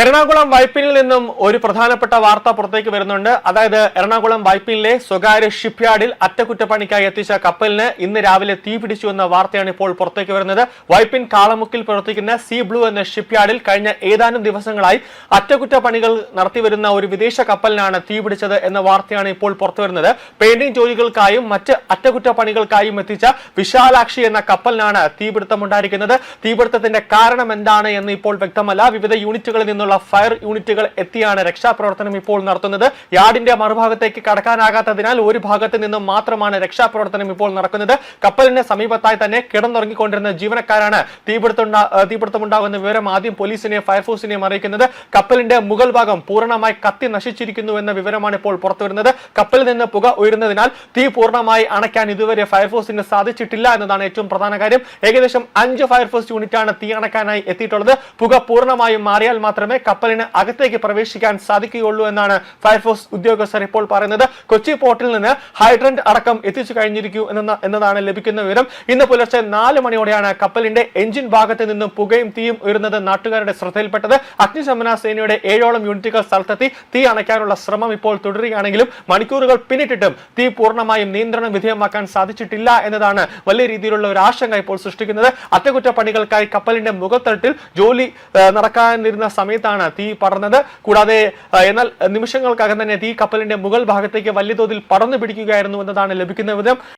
എറണാകുളം വൈപ്പിനിൽ നിന്നും ഒരു പ്രധാനപ്പെട്ട വാർത്ത പുറത്തേക്ക് വരുന്നുണ്ട്. അതായത് എറണാകുളം വൈപ്പിനിലെ സ്വകാര്യ ഷിപ്പ്യാർഡിൽ അറ്റകുറ്റപ്പണിക്കായി എത്തിച്ച കപ്പലിന് ഇന്ന് രാവിലെ തീ പിടിച്ചു എന്ന വാർത്തയാണ് ഇപ്പോൾ പുറത്തേക്ക് വരുന്നത്. വൈപ്പിൻ കാളമുക്കിൽ പ്രവർത്തിക്കുന്ന സീ ബ്ലൂ എന്ന ഷിപ്പ്യാർഡിൽ കഴിഞ്ഞ ഏതാനും ദിവസങ്ങളായി അറ്റകുറ്റപ്പണികൾ നടത്തിവരുന്ന ഒരു വിദേശ കപ്പലിനാണ് തീ പിടിച്ചത് എന്ന വാർത്തയാണ് ഇപ്പോൾ പുറത്തുവരുന്നത്. പെയിന്റിംഗ് ജോലികൾക്കായും മറ്റ് അറ്റകുറ്റപ്പണികൾക്കായും എത്തിച്ച വിശാലാക്ഷി എന്ന കപ്പലിനാണ് തീപിടുത്തമുണ്ടായിരിക്കുന്നത്. തീപിടുത്തത്തിന്റെ കാരണം എന്താണ് എന്ന് ഇപ്പോൾ വ്യക്തമല്ല. വിവിധ യൂണിറ്റുകളിൽ നിന്നുള്ള ഫയർ യൂണിറ്റുകൾ എത്തിയാണ് രക്ഷാപ്രവർത്തനം ഇപ്പോൾ നടത്തുന്നത്. യാർഡിന്റെ മറുഭാഗത്തേക്ക് കടക്കാനാകാത്തതിനാൽ ഒരു ഭാഗത്ത് നിന്നും മാത്രമാണ് രക്ഷാപ്രവർത്തനം ഇപ്പോൾ നടക്കുന്നത്. കപ്പലിന് സമീപത്തായി തന്നെ കിടന്നുറങ്ങിക്കൊണ്ടിരുന്ന ജീവനക്കാരാണ് തീപിടുത്തമുണ്ടാകുന്ന വിവരം ആദ്യം പോലീസിനെയും ഫയർഫോഴ്സിനെയും അറിയിക്കുന്നത്. കപ്പലിന്റെ മുകൾ ഭാഗം പൂർണ്ണമായി കത്തി നശിച്ചിരിക്കുന്നു എന്ന വിവരമാണ് ഇപ്പോൾ പുറത്തുവരുന്നത്. കപ്പലിൽ നിന്ന് പുക ഉയരുന്നതിനാൽ തീ പൂർണ്ണമായി അണയ്ക്കാൻ ഇതുവരെ ഫയർഫോഴ്സിന് സാധിച്ചിട്ടില്ല എന്നതാണ് ഏറ്റവും പ്രധാന കാര്യം. ഏകദേശം 5 ഫയർഫോഴ്സ് യൂണിറ്റാണ് തീ അണക്കാനായി എത്തിയിട്ടുള്ളത്. പുക പൂർണ്ണമായും മാറിയാൽ മാത്രമേ കപ്പലിന് അകത്തേക്ക് പ്രവേശിക്കാൻ സാധിക്കുകയുള്ളൂ എന്നാണ് ഫയർഫോഴ്സ് ഉദ്യോഗസ്ഥർ ഇപ്പോൾ പറയുന്നത്. കൊച്ചി പോർട്ടിൽ നിന്ന് ഹൈഡ്രന്റ് അടക്കം എത്തിച്ചു കഴിഞ്ഞിരിക്കുന്നു എന്നതാണ് ലഭിക്കുന്ന വിവരം. ഇന്ന് പുലർച്ചെ 4 മണിയോടെയാണ് കപ്പലിന്റെ എഞ്ചിൻ ഭാഗത്ത് നിന്നും പുകയും തീയും ഉയരുന്നത് നാട്ടുകാരുടെ ശ്രദ്ധയിൽപ്പെട്ടത്. അഗ്നിശമന സേനയുടെ 7ഓളം യൂണിറ്റുകൾ സ്ഥലത്തെത്തി തീ അണയ്ക്കാനുള്ള ശ്രമം ഇപ്പോൾ തുടരുകയാണെങ്കിലും മണിക്കൂറുകൾ പിന്നിട്ടിട്ടും തീ പൂർണ്ണമായും നിയന്ത്രണ വിധേയമാക്കാൻ സാധിച്ചിട്ടില്ല എന്നതാണ് വലിയ രീതിയിലുള്ള ഒരു ആശങ്ക ഇപ്പോൾ സൃഷ്ടിക്കുന്നത്. അറ്റകുറ്റപ്പണികൾക്കായി കപ്പലിന്റെ മുഖത്തട്ടിൽ ജോലി നടക്കാനിരുന്ന സമയത്താണ് തീ പടർന്നത്. കൂടാതെ എന്നാൽ നിമിഷങ്ങൾക്കകം തന്നെ തീ കപ്പലിന്റെ മുകൾ ഭാഗത്തേക്ക് വലിയ തോതിൽ പടർന്നു പിടിക്കുകയായിരുന്നു എന്നതാണ് ലഭിക്കുന്ന വിവരം.